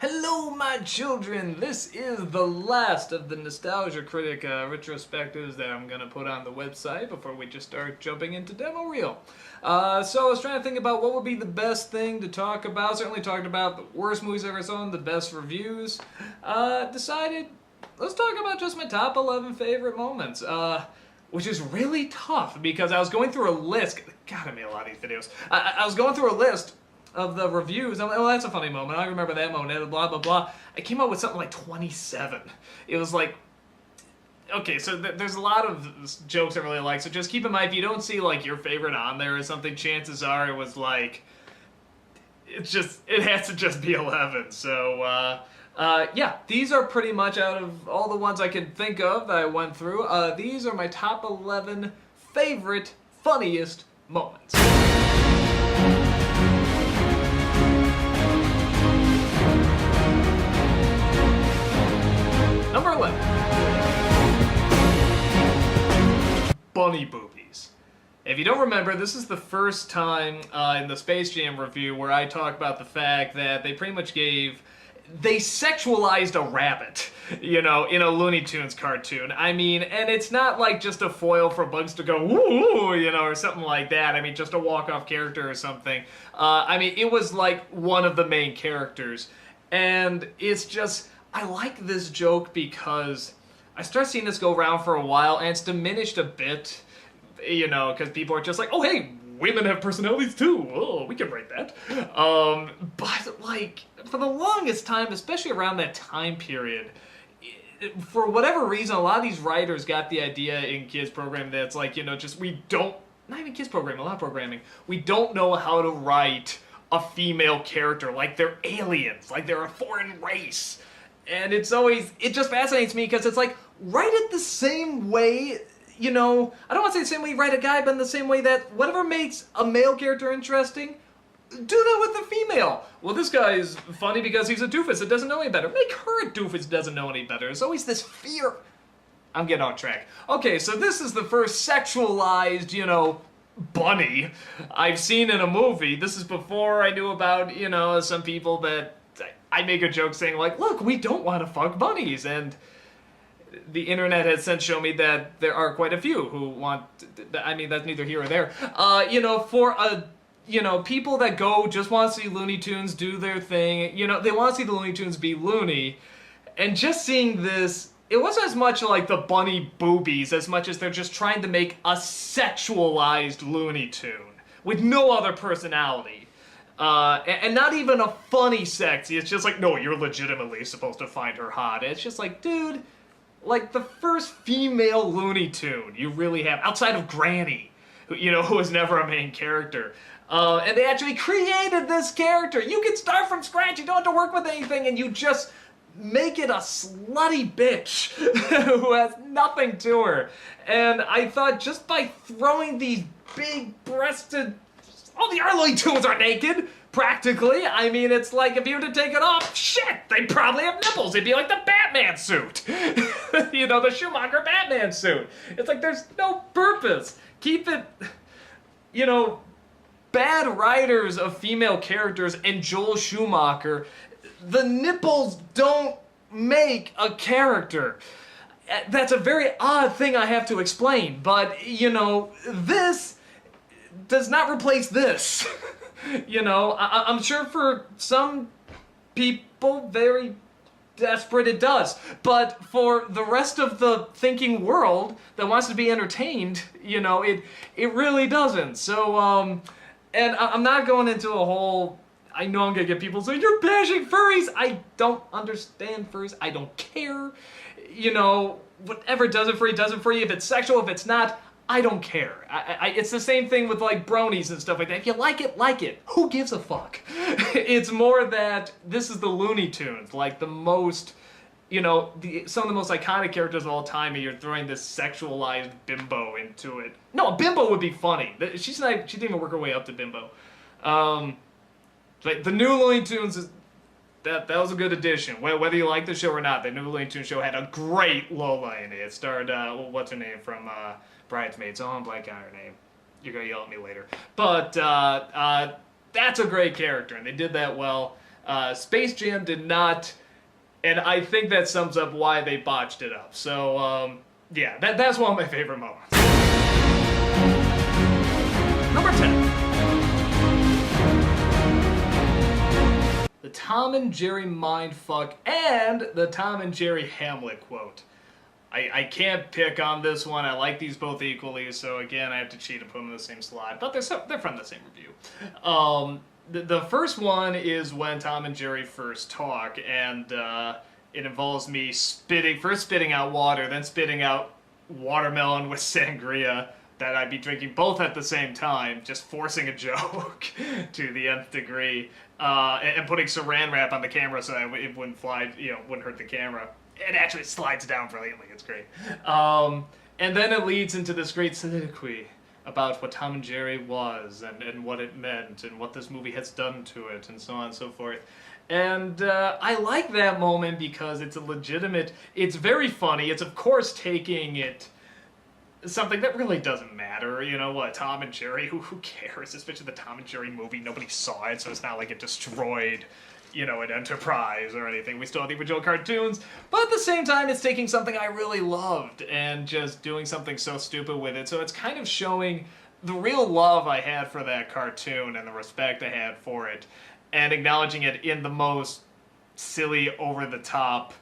Hello, my children! This is the last of the Nostalgia Critic retrospectives that I'm gonna put on the website before we just start jumping into demo reel. So I was trying to think about what would be the best thing to talk about. Certainly talked about the worst movies I ever saw and the best reviews. Decided, let's talk about just my top 11 favorite moments. Which is really tough because I was going through a list. God, I made a lot of these videos. I was going through a list of the reviews. I'm like, oh, that's a funny moment. I remember that moment, blah, blah, blah. I came up with something like 27. It was like, okay, so there's a lot of jokes I really like, so just keep in mind, if you don't see, like, your favorite on there or something, chances are it was, like, it has to just be 11. So, yeah, these are pretty much out of all the ones I could think of that I went through. These are my top 11 favorite, funniest moments. Number 11. Bunny boobies. If you don't remember, this is the first time in the Space Jam review where I talk about the fact that they pretty much they sexualized a rabbit, you know, in a Looney Tunes cartoon. I mean, and it's not like just a foil for Bugs to go, woo, you know, or something like that. I mean, just a walk-off character or something. I mean, it was like one of the main characters. And it's just, I like this joke because I start seeing this go around for a while, and it's diminished a bit, you know, because people are just like, oh, hey, women have personalities too. Oh, we can write that. But, like, for the longest time, especially around that time period, for whatever reason, a lot of these writers got the idea in kids programming that it's like, you know, just not even kids programming, a lot of programming, we don't know how to write a female character, like they're aliens, like they're a foreign race. And it just fascinates me because it's like, write it the same way, you know, I don't want to say the same way you write a guy, but in the same way that whatever makes a male character interesting, do that with a female. Well, this guy is funny because he's a doofus that doesn't know any better. Make her a doofus that doesn't know any better. There's always this fear. I'm getting off track. Okay, so this is the first sexualized, you know, bunny I've seen in a movie. This is before I knew about, you know, some people that I make a joke saying, like, look, we don't want to fuck bunnies, and the internet has since shown me that there are quite a few who want, I mean, that's neither here or there. You know, for people that just want to see Looney Tunes do their thing, you know, they want to see the Looney Tunes be loony, and just seeing this, it wasn't as much like the bunny boobies as much as they're just trying to make a sexualized Looney Tune with no other personality. And not even a funny sexy, it's just like, no, you're legitimately supposed to find her hot. It's just like, dude, like the first female Looney Tune you really have, outside of Granny, who was never a main character. And they actually created this character. You can start from scratch, you don't have to work with anything, and you just make it a slutty bitch who has nothing to her. And I thought just by throwing these big-breasted, all the other Looney Tunes are naked, practically. I mean, it's like if you were to take it off, shit, they'd probably have nipples. It'd be like the Batman suit. You know, the Schumacher Batman suit. It's like there's no purpose. Keep it, you know, bad writers of female characters and Joel Schumacher, the nipples don't make a character. That's a very odd thing I have to explain, but, you know, this does not replace this. You know, I'm sure for some people very desperate it does, but for the rest of the thinking world that wants to be entertained, you know, it really doesn't. So, and I'm not going into a whole, I know I'm gonna get people saying, you're bashing furries! I don't understand furries, I don't care. You know, whatever does it for you, does it for you. If it's sexual, if it's not, I don't care. It's the same thing with, like, bronies and stuff like that. If you like it, like it. Who gives a fuck? It's more that this is the Looney Tunes, like the most, you know, some of the most iconic characters of all time, and you're throwing this sexualized bimbo into it. No, a bimbo would be funny. She didn't even work her way up to bimbo. But the new Looney Tunes that was a good addition. Whether you like the show or not, the new Looney Tunes show had a great Lola in it. It starred, what's her name from Bridesmaids? Oh, I'm blanking on her name. You're gonna yell at me later. But that's a great character, and they did that well. Space Jam did not, and I think that sums up why they botched it up. So, yeah, that's one of my favorite moments. Number 10. The Tom and Jerry mindfuck and the Tom and Jerry Hamlet quote. I can't pick on this one. I like these both equally, so again, I have to cheat and put them in the same slot. But they're from the same review. The first one is when Tom and Jerry first talk, and it involves me first spitting out water, then spitting out watermelon with sangria that I'd be drinking both at the same time, just forcing a joke to the nth degree, and putting saran wrap on the camera so that it wouldn't fly, wouldn't hurt the camera. It actually slides down brilliantly. It's great. And then it leads into this great soliloquy about what Tom and Jerry was and what it meant and what this movie has done to it and so on and so forth. And I like that moment because it's it's very funny. It's of course taking it something that really doesn't matter. You know what, Tom and Jerry, who cares? Especially the Tom and Jerry movie, nobody saw it, so it's not like it destroyed an enterprise or anything. We still have the original cartoons, but at the same time, it's taking something I really loved and just doing something so stupid with it. So it's kind of showing the real love I had for that cartoon and the respect I had for it, and acknowledging it in the most silly, over-the-top,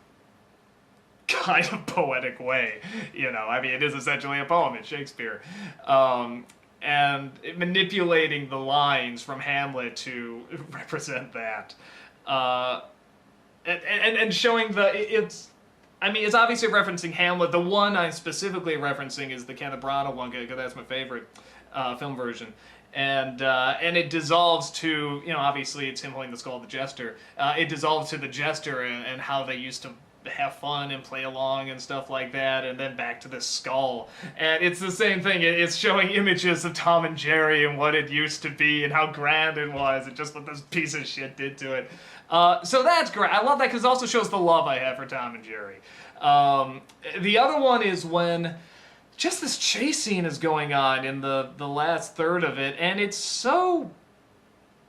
kind of poetic way. I mean, it is essentially a poem. It's Shakespeare. And manipulating the lines from Hamlet to represent that. And showing it's obviously referencing Hamlet. The one I'm specifically referencing is the Kenneth Branagh one, because that's my favorite film version. And it dissolves to, obviously it's him holding the skull of the jester. It dissolves to the jester and how they used to have fun and play along and stuff like that, and then back to the skull. And it's the same thing. It's showing images of Tom and Jerry and what it used to be and how grand it was and just what this piece of shit did to it. So that's great. I love that because it also shows the love I have for Tom and Jerry. The other one is when just this chase scene is going on in the last third of it, and it's so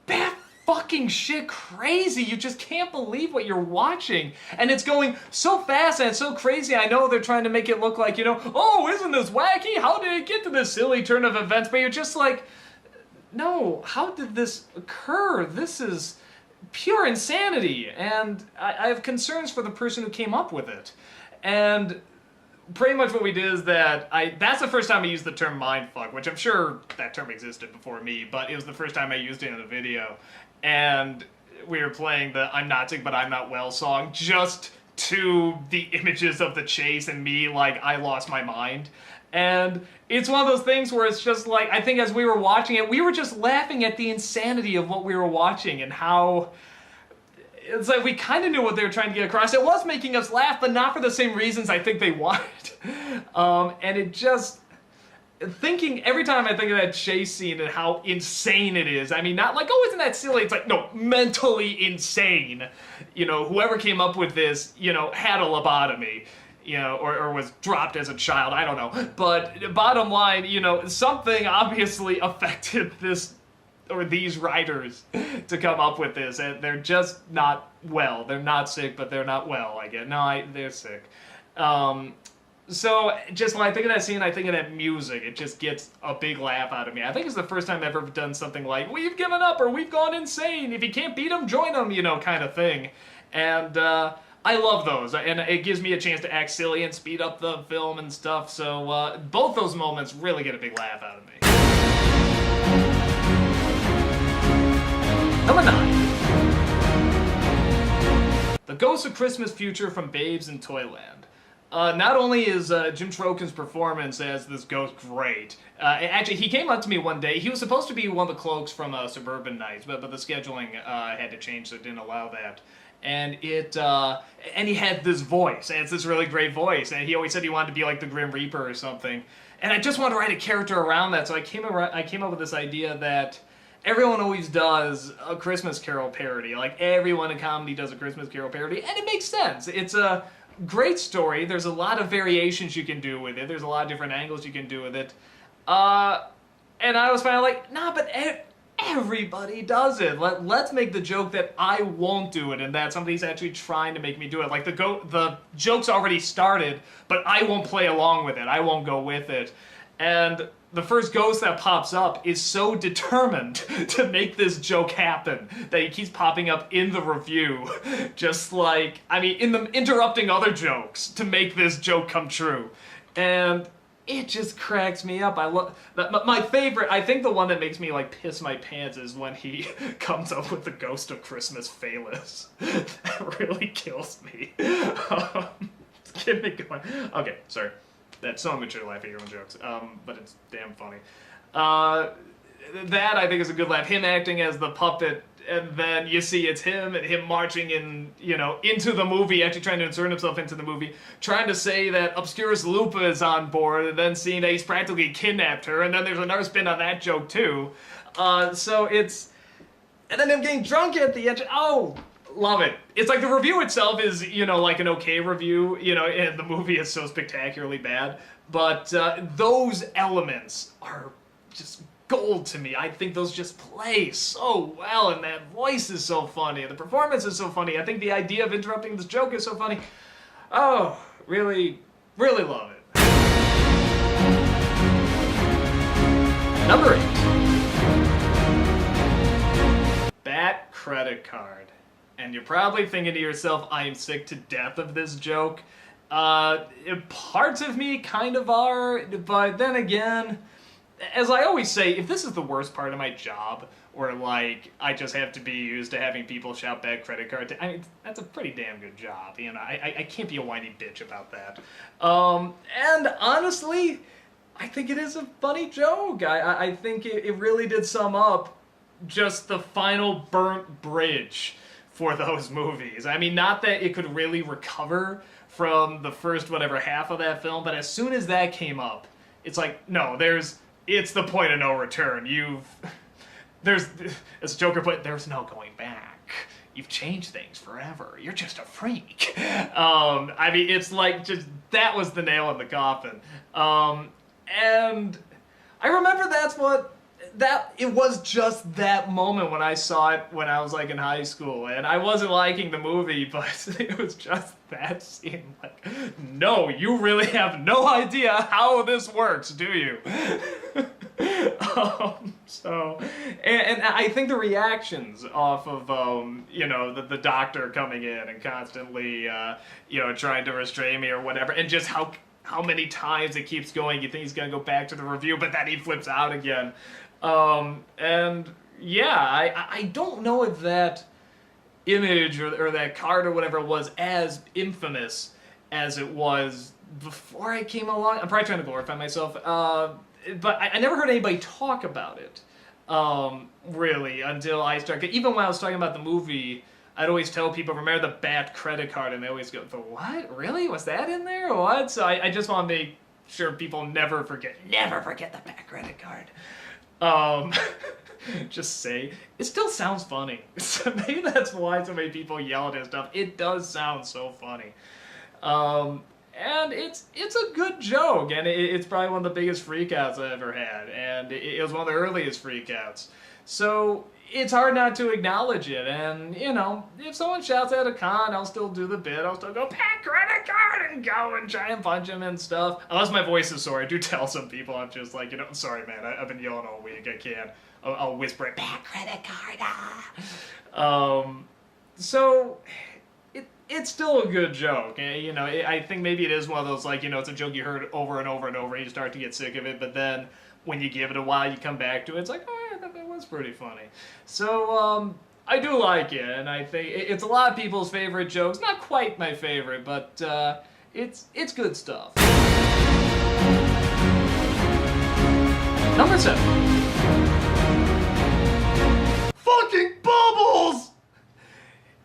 bad fucking shit crazy. You just can't believe what you're watching. And it's going so fast and it's so crazy. I know they're trying to make it look like, oh, isn't this wacky? How did it get to this silly turn of events? But you're just like, no, how did this occur? This is pure insanity. And I have concerns for the person who came up with it. And pretty much what we did is that's the first time I used the term mindfuck, which I'm sure that term existed before me, but it was the first time I used it in a video. And we were playing the I'm Not Sick But I'm Not Well song just to the images of the chase and me like I lost my mind. And it's one of those things where it's just like, I think as we were watching it, we were just laughing at the insanity of what we were watching and how it's like we kind of knew what they were trying to get across. It was making us laugh, but not for the same reasons I think they wanted. And it just... every time I think of that chase scene and how insane it is, I mean, not like, oh, isn't that silly? It's like, no, mentally insane. Whoever came up with this, had a lobotomy, or was dropped as a child, I don't know. But bottom line, something obviously affected these writers to come up with this, and they're just not well. They're not sick, but they're not well, I get. No, they're sick. So, just when I think of that scene, I think of that music. It just gets a big laugh out of me. I think it's the first time I've ever done something like, we've given up, or we've gone insane. If you can't beat them, join them, kind of thing. And I love those. And it gives me a chance to act silly and speed up the film and stuff. So, both those moments really get a big laugh out of me. Number 9. The Ghost of Christmas Future from Babes in Toyland. Not only is Jim Trokin's performance as this ghost great, actually he came up to me one day. He was supposed to be one of the cloaks from Suburban Nights, but the scheduling had to change, so it didn't allow that. And and he had this voice, and it's this really great voice, and he always said he wanted to be like the Grim Reaper or something. And I just wanted to write a character around that, so I came up with this idea that everyone always does a Christmas Carol parody. Like, everyone in comedy does a Christmas Carol parody, and it makes sense. It's a great story. There's a lot of variations you can do with it. There's a lot of different angles you can do with it. And I was finally like, nah, but everybody does it. Let's make the joke that I won't do it and that somebody's actually trying to make me do it. Like the joke's already started, but I won't play along with it. I won't go with it. And the first ghost that pops up is so determined to make this joke happen that he keeps popping up in the review, just like, I mean, interrupting other jokes to make this joke come true. And it just cracks me up. I love my favorite. I think the one that makes me like piss my pants is when he comes up with the Ghost of Christmas Phallus. That really kills me. Get me going. Okay, sorry. That's so immature laugh at your own jokes. But it's damn funny. That I think is a good laugh. Him acting as the puppet, and then you see it's him and him marching in, into the movie, actually trying to insert himself into the movie, trying to say that Obscurus Lupa is on board, and then seeing that he's practically kidnapped her, and then there's another spin on that joke too. So it's, and then him getting drunk at the end. Oh, love it. It's like the review itself is, like an okay review, and the movie is so spectacularly bad. But those elements are just gold to me. I think those just play so well, and that voice is so funny, and the performance is so funny. I think the idea of interrupting this joke is so funny. Oh, really, really love it. Number 8. Bat credit card. And you're probably thinking to yourself, I am sick to death of this joke. Parts of me kind of are, but then again, as I always say, if this is the worst part of my job, or like I just have to be used to having people shout bad credit card, I mean, that's a pretty damn good job. I can't be a whiny bitch about that. And honestly, I think it is a funny joke. I think it really did sum up just the final burnt bridge for those movies. I mean, not that it could really recover from the first whatever half of that film, but as soon as that came up, it's like, no, it's the point of no return. as Joker put, there's no going back. You've changed things forever. You're just a freak. I mean, it's like just, that was the nail in the coffin. And I remember it was just that moment when I saw it when I was like in high school, and I wasn't liking the movie, but it was just that scene. Like, no, you really have no idea how this works, do you? And I think the reactions off of the doctor coming in and constantly trying to restrain me or whatever, and just how many times it keeps going. You think he's gonna go back to the review, but then he flips out again. And yeah, I don't know if that image or that card or whatever was as infamous as it was before I came along. I'm probably trying to glorify myself, but I never heard anybody talk about it, really, until I started. Even when I was talking about the movie, I'd always tell people, remember the Bat credit card, and they always go, the what? Really? Was that in there? Or what? So I just want to make sure people never forget the Bat credit card. Just say, it still sounds funny. So maybe that's why so many people yell at his stuff. It does sound so funny. And it's a good joke, and it's probably one of the biggest freakouts I ever had, and it was one of the earliest freakouts. So it's hard not to acknowledge it, and if someone shouts at a con, I'll still do the bit. I'll still go, Pat credit card, and go and try and punch him and stuff. Unless my voice is sore, I do tell some people, I'm just like, sorry man, I've been yelling all week, I can't. I'll whisper it, Pat credit card, So it's still a good joke. I think maybe it is one of those, like, it's a joke you heard over and over and over, and you start to get sick of it, but then when you give it a while, you come back to it, it's like, oh yeah, that was pretty funny. So, I do like it, and I think it's a lot of people's favorite jokes. Not quite my favorite, but it's good stuff. Number 7. Fucking bubbles!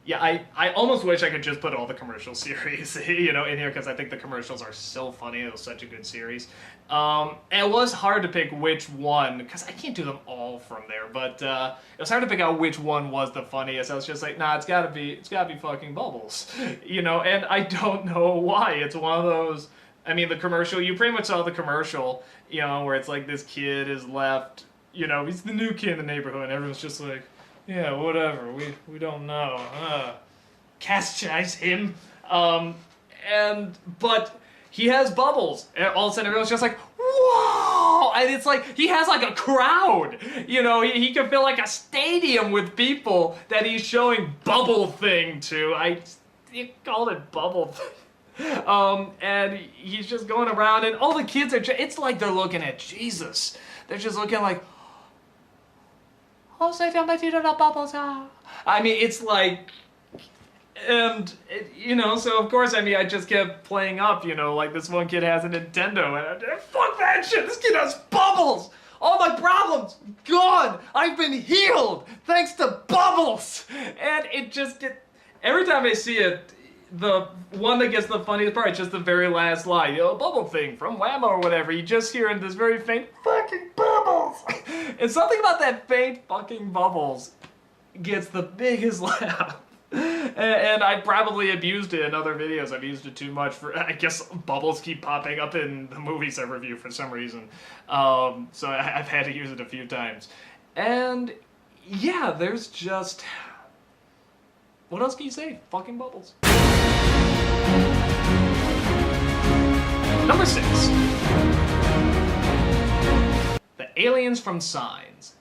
Yeah, I almost wish I could just put all the commercial series, in here, because I think the commercials are so funny. It was such a good series. And it was hard to pick which one, because I can't do them all from there, but it was hard to pick out which one was the funniest. I was just like, nah, it's gotta be fucking Bubbles. And I don't know why. It's one of those, I mean, the commercial, you pretty much saw the commercial, where it's like this kid is left, you know, he's the new kid in the neighborhood, and everyone's just like, yeah, whatever, we don't know. Castize him. But he has bubbles, and all of a sudden everyone's just like, whoa! And it's like, he has like a crowd! You know, he can fill like a stadium with people that he's showing bubble thing to. You called it bubble thing. And he's just going around, and all the kids are it's like they're looking at Jesus. They're just looking like, I mean, it's like, and, you know, so of course, I mean, I just kept playing up, you know, like this one kid has a Nintendo, and fuck that shit, this kid has bubbles! All my problems, gone! I've been healed, thanks to bubbles! And it just every time I see it, the one that gets the funniest part is just the very last line, you know, bubble thing from Whammo or whatever, you just hear in this very faint, fucking bubbles! And something about that faint fucking bubbles gets the biggest laugh. And I probably abused it in other videos. I've used it too much for, I guess bubbles keep popping up in the movies I review for some reason. So I've had to use it a few times. And yeah, there's just, what else can you say? Fucking bubbles. Number 6. The aliens from Signs.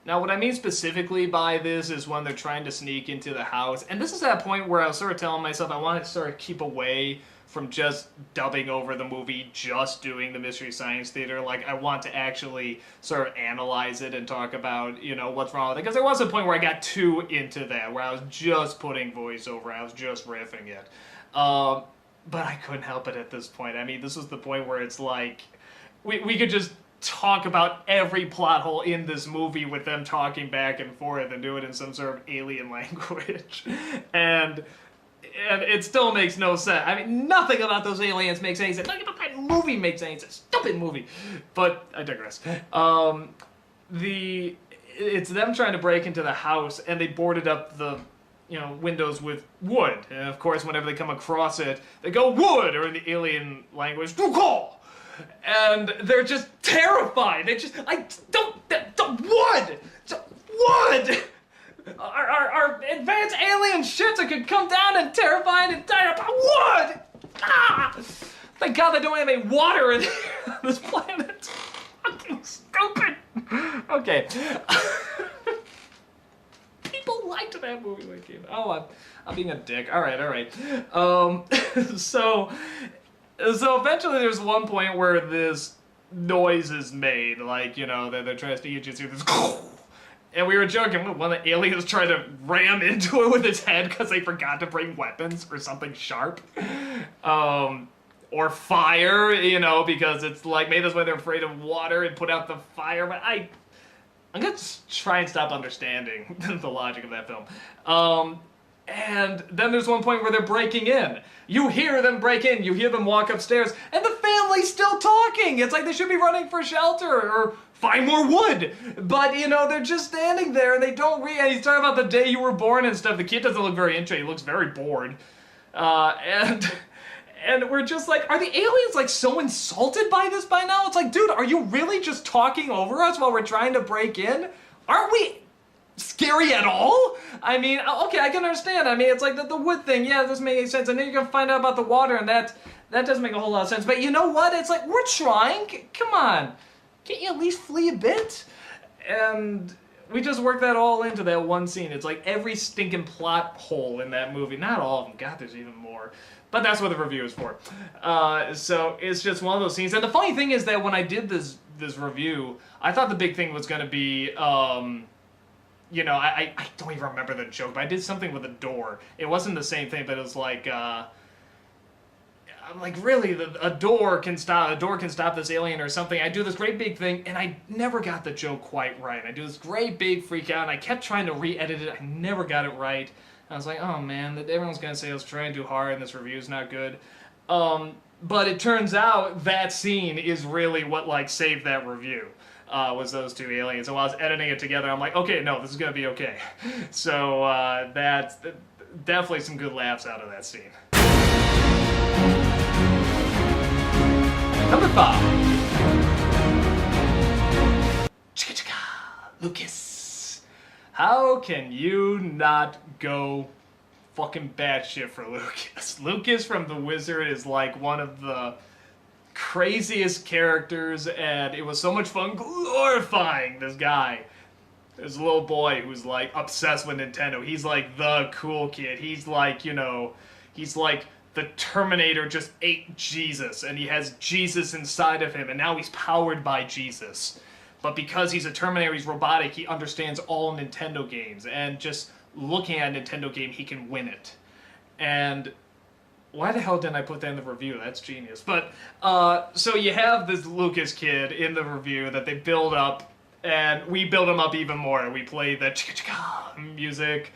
Now, what I mean specifically by this is when they're trying to sneak into the house, and this is that point where I was sort of telling myself I want to sort of keep away from just dubbing over the movie, just doing the Mystery Science Theater. Like, I want to actually sort of analyze it and talk about, you know, what's wrong with it. Because there was a point where I got too into that, where I was just putting voiceover, I was just riffing it. But I couldn't help it at this point. I mean, this was the point where it's like, we could just talk about every plot hole in this movie with them talking back and forth and do it in some sort of alien language. And it still makes no sense. I mean, nothing about those aliens makes any sense. Nothing about that movie makes any sense. Stupid movie. But I digress. It's them trying to break into the house, and they boarded up the, you know, windows with wood. And of course, whenever they come across it, they go wood, or in the alien language, "Dukal!" And they're just terrified. They just, wood! Wood! Our advanced alien ships that could come down and terrify an entire wood! Ah! Thank God they don't have any water in this planet. It's fucking stupid. Okay. People liked that movie when it came out. Oh, I'm being a dick. All right. So eventually there's one point where this noise is made, like, you know, they're trying to sneak into this, and we were joking, one of the aliens tried to ram into it with his head because they forgot to bring weapons or something sharp. Or fire, you know, because it's like, maybe that's why they're afraid of water and put out the fire, but I'm gonna try and stop understanding the logic of that film. And then there's one point where they're breaking in. You hear them break in, you hear them walk upstairs, and the family's still talking! It's like they should be running for shelter, or find more wood! But, you know, they're just standing there, and they don't and he's talking about the day you were born and stuff. The kid doesn't look very interested, he looks very bored. And we're just like, are the aliens, like, so insulted by this by now? It's like, dude, are you really just talking over us while we're trying to break in? Aren't we scary at all? I mean, okay, I can understand. I mean, it's like the wood thing. Yeah, this makes sense. And then you're gonna find out about the water, and that doesn't make a whole lot of sense. But you know what? It's like, we're trying. Come on. Can't you at least flee a bit? And we just worked that all into that one scene. It's like every stinking plot hole in that movie. Not all of them. God, there's even more. But that's what the review is for. So it's just one of those scenes. And the funny thing is that when I did this review, I thought the big thing was going to be, you know, I don't even remember the joke, but I did something with a door. It wasn't the same thing, but it was like, I'm like, really, a door can stop this alien or something. I do this great big thing, and I never got the joke quite right. I do this great big freak out, and I kept trying to re-edit it. I never got it right. I was like, oh man, everyone's gonna say I was trying too hard and this review's not good. But it turns out that scene is really what, like, saved that review. Was those two aliens. And while I was editing it together, I'm like, okay, no, this is gonna be okay. So that's definitely some good laughs out of that scene. Number 5. Chicka chicka. Lucas. How can you not go fucking batshit for Lucas? Lucas from The Wizard is like one of the craziest characters, and it was so much fun glorifying this guy. There's a little boy who's like obsessed with Nintendo. He's like the cool kid. He's like, you know, he's like the Terminator just ate Jesus, and he has Jesus inside of him, and now he's powered by Jesus. But because he's a Terminator, he's robotic, he understands all Nintendo games, and just looking at a Nintendo game, he can win it. And why the hell didn't I put that in the review? That's genius. But, so you have this Lucas kid in the review that they build up, and we build him up even more. We play the chicka-chicka music.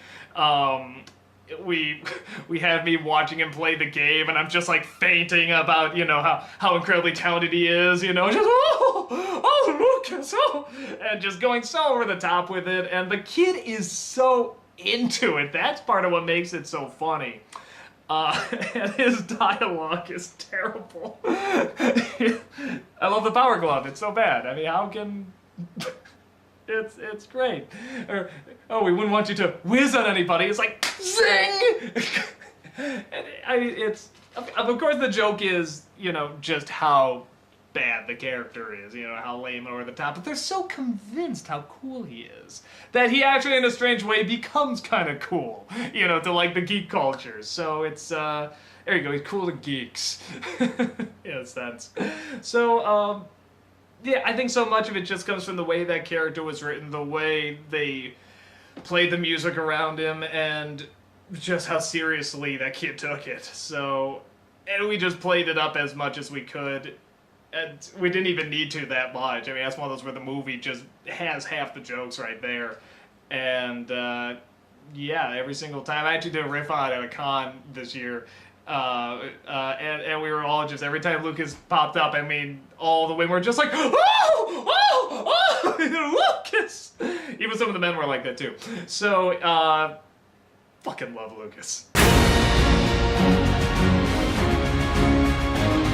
We have me watching him play the game, and I'm just like fainting about, you know, how incredibly talented he is, you know, just Lucas, and just going so over the top with it, and the kid is so into it. That's part of what makes it so funny. And his dialogue is terrible. I love the power glove. It's so bad. I mean, how can... It's great. Or, oh, we wouldn't want you to whiz on anybody. It's like, zing! And it's... Of course, the joke is, you know, just how bad the character is, you know, how lame and over the top, but they're so convinced how cool he is that he actually, in a strange way, becomes kind of cool, you know, to, like, the geek culture. So it's, there you go, he's cool to geeks. In a sense. So, yeah, I think so much of it just comes from the way that character was written, the way they played the music around him, and just how seriously that kid took it. So, and we just played it up as much as we could. And we didn't even need to that much. I mean, that's one of those where the movie just has half the jokes right there. And, yeah, every single time. I actually did a riff on it at a con this year. And we were all just, every time Lucas popped up, I mean, all the women were just like, Lucas! Even some of the men were like that, too. So, fucking love Lucas.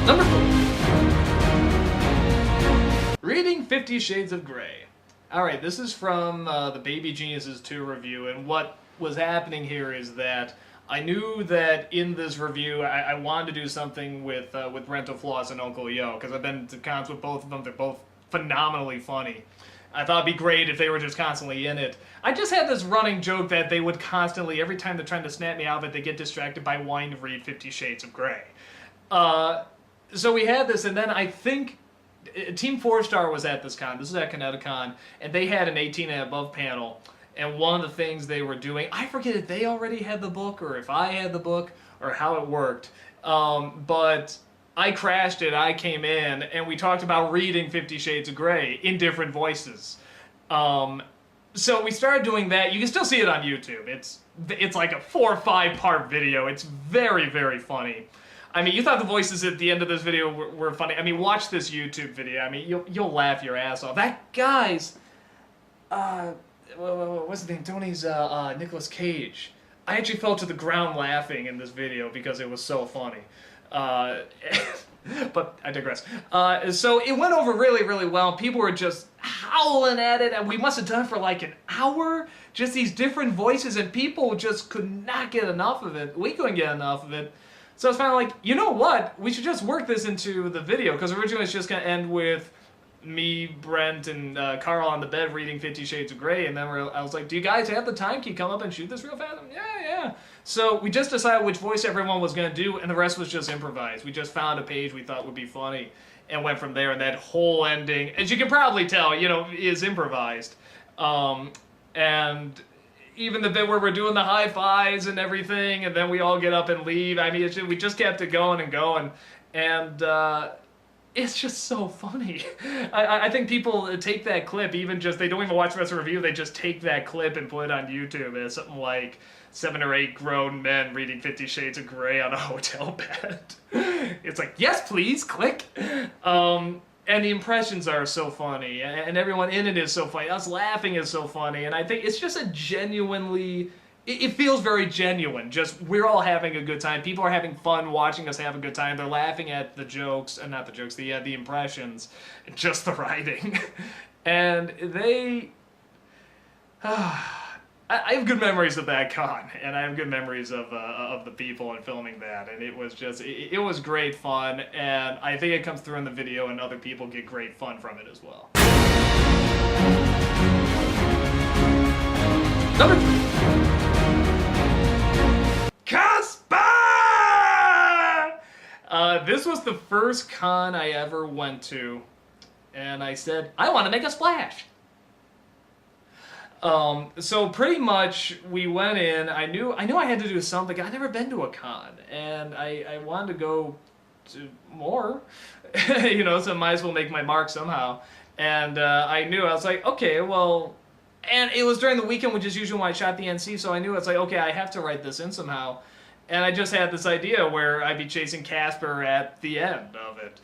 Number 4. Reading 50 Shades of Grey. Alright, this is from the Baby Geniuses 2 review, and what was happening here is that I knew that in this review I wanted to do something with Rental Floss and Uncle Yo, because I've been to cons with both of them. They're both phenomenally funny. I thought it'd be great if they were just constantly in it. I just had this running joke that they would constantly, every time they're trying to snap me out of it, they get distracted by wanting to read 50 Shades of Grey. So we had this, and then I think Team 4-Star was at this con. This is at Kineticon, and they had an 18 and above panel. And one of the things they were doing, I forget if they already had the book, or if I had the book, or how it worked. But I crashed it, I came in, and we talked about reading 50 Shades of Grey in different voices. So we started doing that. You can still see it on YouTube. It's like a 4 or 5 part video. It's very, very funny. I mean, you thought the voices at the end of this video were funny. I mean, watch this YouTube video. I mean, you'll laugh your ass off. That guy's, what's his name? Tony's, Nicolas Cage. I actually fell to the ground laughing in this video because it was so funny. But I digress. So it went over really, really well. People were just howling at it, and we must have done it for like an hour. Just these different voices, and people just could not get enough of it. We couldn't get enough of it. So it's kind of like, you know what? We should just work this into the video, because originally it's just going to end with me, Brent, and Carl on the bed reading 50 Shades of Grey, and then I was like, do you guys have the time? Can you come up and shoot this real fast? Yeah. So we just decided which voice everyone was going to do, and the rest was just improvised. We just found a page we thought would be funny, and went from there, and that whole ending, as you can probably tell, you know, is improvised. And even the bit where we're doing the high fives and everything, and then we all get up and leave. I mean, we just kept it going and going, and it's just so funny. I think people take that clip, even just, they don't even watch the rest of the review, they just take that clip and put it on YouTube as something like 7 or 8 grown men reading 50 Shades of Grey on a hotel bed. It's like, yes please, click! And the impressions are so funny, and everyone in it is so funny. Us laughing is so funny, and I think it's just a genuinely... It feels very genuine. Just, we're all having a good time. People are having fun watching us have a good time. They're laughing at the jokes, not the jokes, the impressions, just the writing. And I have good memories of that con, and I have good memories of the people and filming that, and it was just, it was great fun, and I think it comes through in the video, and other people get great fun from it as well. Number 3. Casper! This was the first con I ever went to, and I said, I want to make a splash. So pretty much we went in, I knew I had to do something. I'd never been to a con, and I wanted to go to more, you know, so I might as well make my mark somehow. And I was like, okay, well, and it was during the weekend, which is usually when I shot the NC, so I knew it's like, okay, I have to write this in somehow. And I just had this idea where I'd be chasing Casper at the end of it.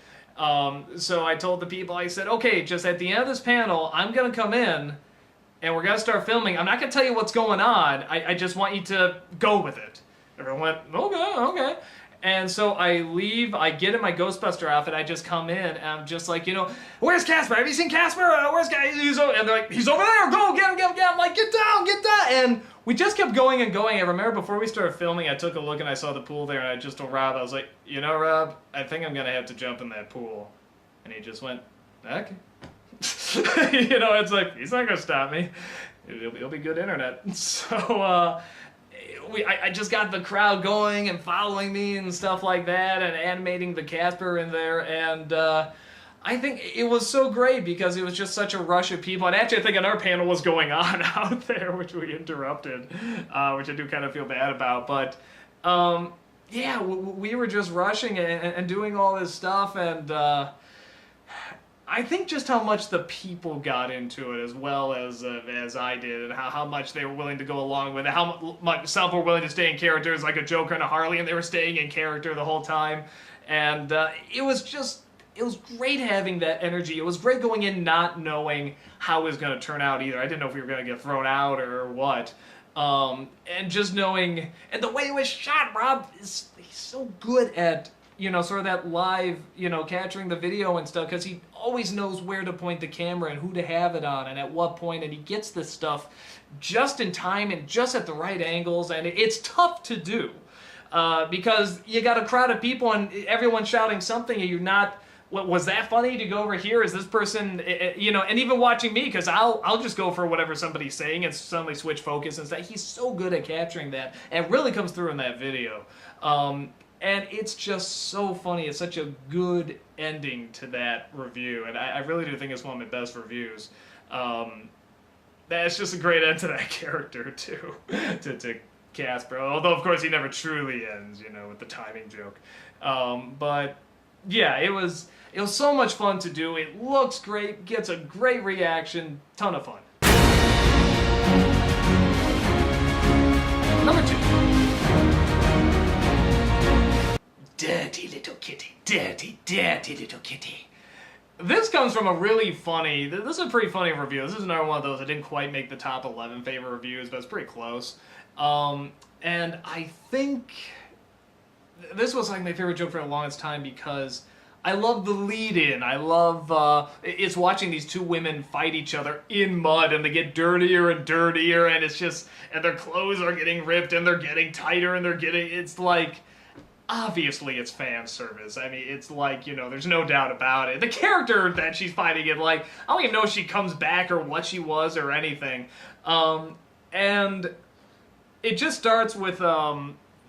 So I told the people, I said, okay, just at the end of this panel, I'm going to come in, and we're going to start filming. I'm not going to tell you what's going on. I just want you to go with it. Everyone went, okay. And so I leave, I get in my Ghostbuster outfit, I just come in, and I'm just like, you know, where's Casper? Have you seen Casper? Where's Casper? And they're like, he's over there, go, get him. I'm like, get down. And we just kept going and going. I remember before we started filming, I took a look and I saw the pool there, and I just told Rob, I was like, you know, Rob, I think I'm going to have to jump in that pool. And he just went, okay. You know, it's like, he's not going to stop me. It'll be good internet. So, I just got the crowd going and following me and stuff like that, and animating the Casper in there, and I think it was so great because it was just such a rush of people. And actually, I think another panel was going on out there, which we interrupted, which I do kind of feel bad about. But yeah, we were just rushing and doing all this stuff, and I think just how much the people got into it as well as I did, and how much they were willing to go along with it, how much some were willing to stay in characters like a Joker and a Harley, and they were staying in character the whole time. And it was great having that energy. It was great going in not knowing how it was going to turn out either. I didn't know if we were going to get thrown out or what. And just knowing, and the way it was shot, Rob, he's so good at, you know, sort of that live, you know, capturing the video and stuff, because he always knows where to point the camera and who to have it on and at what point, and he gets this stuff just in time and just at the right angles, and it's tough to do because you got a crowd of people and everyone's shouting something, and you're not, was that funny to go over here? Is this person, you know, and even watching me, because I'll just go for whatever somebody's saying and suddenly switch focus and stuff. He's so good at capturing that, and it really comes through in that video. And it's just so funny. It's such a good ending to that review, and I really do think it's one of my best reviews. That's just a great end to that character too, to Casper. Although of course he never truly ends, you know, with the timing joke. But yeah, it was so much fun to do. It looks great, gets a great reaction, ton of fun. Number 2. Dirty little kitty, dirty little kitty. This comes from a really funny, this is a pretty funny review. This is another one of those that didn't quite make the top 11 favorite reviews, but it's pretty close. And I think this was like my favorite joke for the longest time because I love the lead-in. I love, it's watching these two women fight each other in mud, and they get dirtier and dirtier, and it's just, and their clothes are getting ripped, and they're getting tighter, and it's like, obviously it's fan service. I mean, it's like, you know, there's no doubt about it. The character that she's fighting in, like, I don't even know if she comes back or what she was or anything. And it just starts with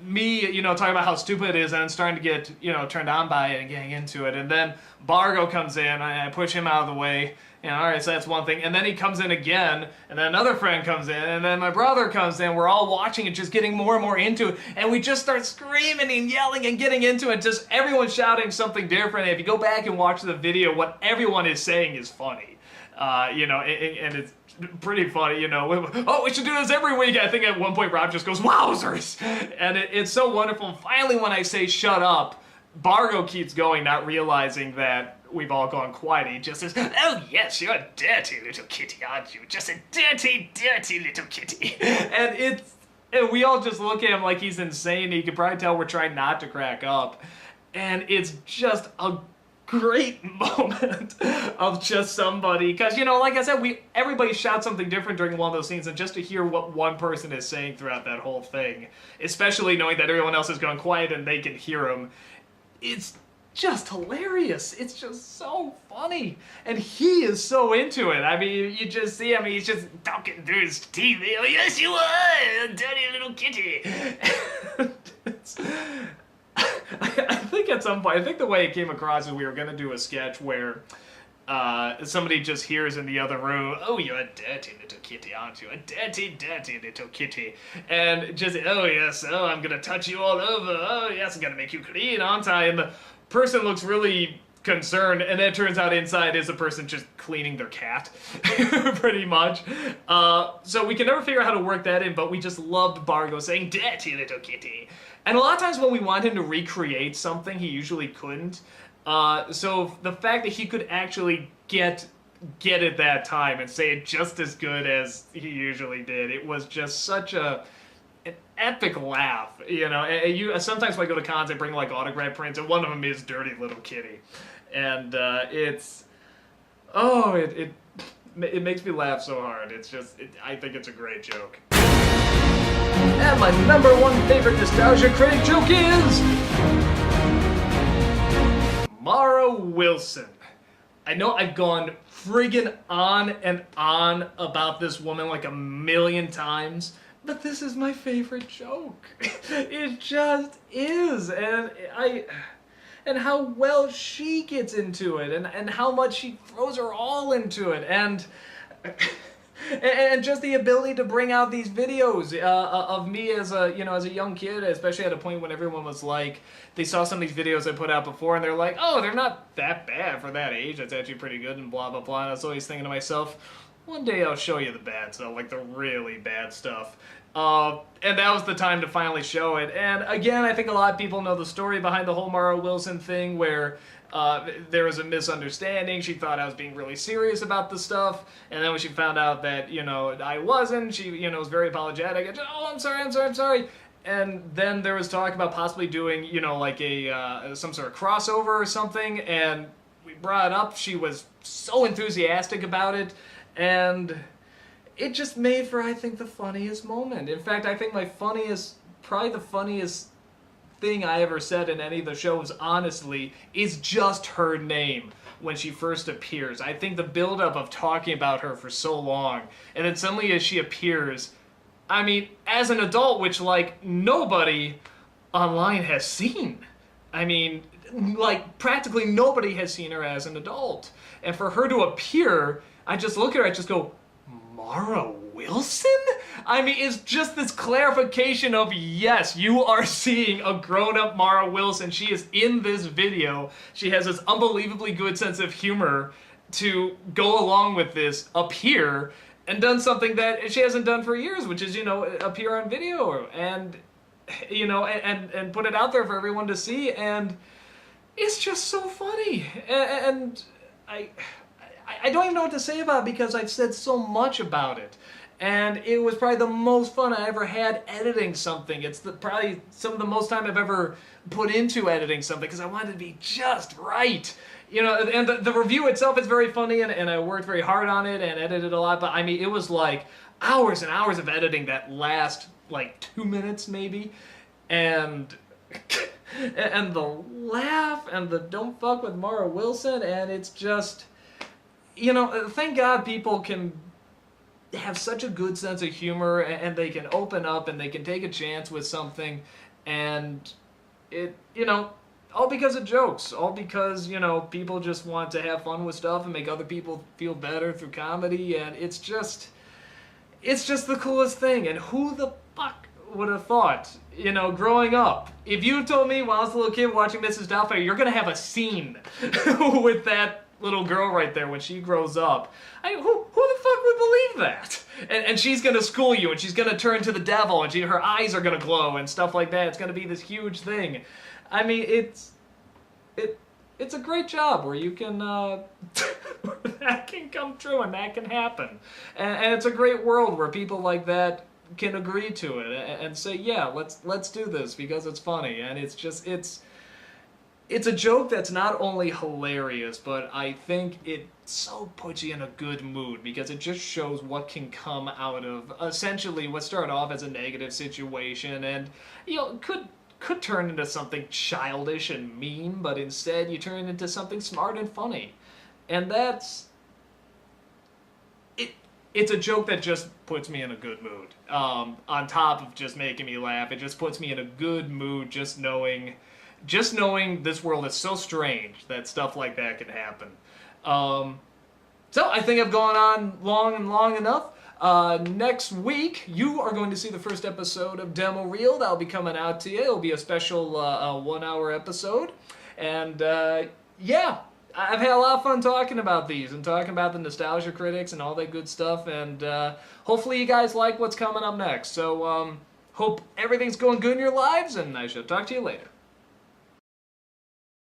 me, you know, talking about how stupid it is and starting to get, you know, turned on by it and getting into it. And then Bargo comes in, and I push him out of the way. You know, all right, so that's one thing. And then he comes in again, and then another friend comes in, and then my brother comes in. We're all watching it, just getting more and more into it. And we just start screaming and yelling and getting into it. Just everyone shouting something different. And if you go back and watch the video, what everyone is saying is funny. You know, and it's pretty funny, you know. Oh, we should do this every week. I think at one point Rob just goes, wowzers! And it's so wonderful. And finally, when I say shut up, Bargo keeps going, not realizing that we've all gone quiet. He just says, oh yes, you're a dirty little kitty, aren't you? Just a dirty, dirty little kitty. And we all just look at him like he's insane. You can probably tell we're trying not to crack up. And it's just a great moment of just somebody, because, you know, like I said, everybody shouts something different during one of those scenes, and just to hear what one person is saying throughout that whole thing, especially knowing that everyone else has gone quiet and they can hear him, it's just hilarious. It's just so funny, and he is so into it. I mean, you just see him, he's just talking through his teeth. Oh, yes, you are, dirty little kitty. I think at some point, I think the way it came across is we were going to do a sketch where somebody just hears in the other room, oh, you're a dirty little kitty, aren't you? A dirty, dirty little kitty. And just, oh, yes, oh, I'm going to touch you all over. Oh, yes, I'm going to make you clean, aren't I? And the person looks really concerned, and then it turns out inside is a person just cleaning their cat, pretty much. So we can never figure out how to work that in, but we just loved Bargo saying, dirty little kitty. And a lot of times when we want him to recreate something, he usually couldn't. So the fact that he could actually get it that time and say it just as good as he usually did, it was just such an epic laugh, you know. Sometimes when I go to cons, I bring like autograph prints, and one of them is Dirty Little Kitty, and it makes me laugh so hard. It's just, I think it's a great joke. And my number one favorite Nostalgia Critic joke is Mara Wilson. I know I've gone friggin' on and on about this woman like a million times, but this is my favorite joke. It just is, and how well she gets into it, and how much she throws her all into it, and just the ability to bring out these videos of me as a young kid, especially at a point when everyone was like, they saw some of these videos I put out before, and they're like, oh, they're not that bad for that age, that's actually pretty good, and blah, blah, blah, and I was always thinking to myself, one day I'll show you the bad stuff, like the really bad stuff. And that was the time to finally show it. And again, I think a lot of people know the story behind the whole Mara Wilson thing, where there was a misunderstanding. She thought I was being really serious about the stuff, and then when she found out that, you know, I wasn't, she, you know, was very apologetic. Oh, I'm sorry. And then there was talk about possibly doing, you know, like some sort of crossover or something, and we brought it up. She was so enthusiastic about it, and it just made for, I think, the funniest moment. In fact, I think probably the funniest thing I ever said in any of the shows, honestly, is just her name when she first appears. I think the buildup of talking about her for so long, and then suddenly as she appears, I mean, as an adult, which, like, nobody online has seen. I mean, like, practically nobody has seen her as an adult. And for her to appear, I just look at her, I just go, Mara Wilson? I mean, it's just this clarification of, yes, you are seeing a grown-up Mara Wilson. She is in this video. She has this unbelievably good sense of humor to go along with this, appear, and done something that she hasn't done for years, which is, you know, appear on video and, you know, and put it out there for everyone to see, and it's just so funny. And I don't even know what to say about it because I've said so much about it. And it was probably the most fun I ever had editing something. It's probably some of the most time I've ever put into editing something because I wanted to be just right. You know, and the review itself is very funny, and I worked very hard on it and edited a lot, but I mean, it was like hours and hours of editing that last like 2 minutes maybe, and the laugh and the don't fuck with Mara Wilson, and it's just, you know, thank God people can have such a good sense of humor, and they can open up and they can take a chance with something, and it, you know, all because of jokes, all because, you know, people just want to have fun with stuff and make other people feel better through comedy, and it's just the coolest thing. And who the fuck would have thought, you know, growing up, if you told me when I was a little kid watching Mrs. Doubtfire, you're gonna have a scene with that little girl right there when she grows up, who the fuck would believe that? And she's gonna school you, and she's gonna turn to the devil, and her eyes are gonna glow and stuff like that. It's gonna be this huge thing. I mean, it's a great job where you can that can come true and that can happen, and it's a great world where people like that can agree to it and say, yeah, let's do this because it's funny, and it's it's a joke that's not only hilarious, but I think it so puts you in a good mood because it just shows what can come out of essentially what started off as a negative situation and, you know, could turn into something childish and mean, but instead you turn it into something smart and funny. And that's it. It's a joke that just puts me in a good mood. On top of just making me laugh, it just puts me in a good mood just knowing this world is so strange that stuff like that can happen. So I think I've gone on long enough. Next week, you are going to see the first episode of Demo Reel. That'll be coming out to you. It'll be a special 1-hour episode. And yeah, I've had a lot of fun talking about these and talking about the nostalgia critics and all that good stuff. And hopefully you guys like what's coming up next. So hope everything's going good in your lives, and I shall talk to you later.